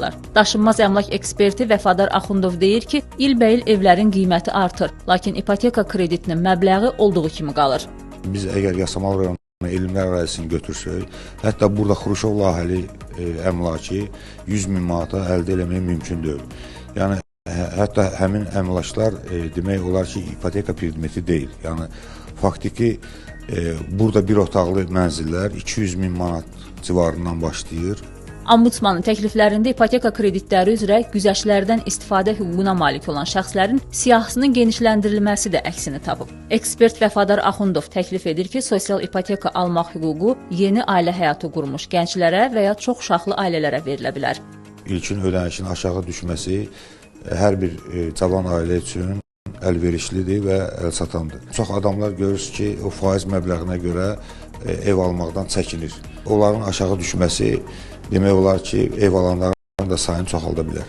çalışırlar. Daşınmaz əmlak eksperti Vəfadar Axundov deyir ki, ilbəil evlərin qiyməti artır, lakin ipoteka kreditinin məbləği olduğu kimi qalır. Biz əgər Yasamal rayonu elmlər ərazisini götürsək, hətta burada Xruşov layihəli əmlakı 100 min manata əldə eləmək mümkün deyil. Yəni, hətta həmin əmlaklar demək olar ki, ipoteka predmeti deyil. Yəni, faktiki burada bir otaqlı mənzillər 200 min manat civarından başlayır. Ombudsmanın təkliflərində ipoteka kreditləri üzrə güzəştlərdən istifadə hüququna malik olan şəxslərin siyahısının genişləndirilməsi də əksini tapıb. Ekspert Vəfadar Axundov təklif edir ki, sosial ipoteka almaq hüququ yeni ailə həyatı qurmuş gənclərə və ya çox uşaqlı ailələrə verilə bilər. İlkin ödənişin aşağı düşməsi hər bir cavan ailə üçün əlverişlidir və əlçatandır. Çox adamlar görürüz ki, o faiz məbləğinə görə ev almaqdan çəkinir. Onların aşağı düşməsi demək olar ki, ev alanların da sayını çoxalda bilər.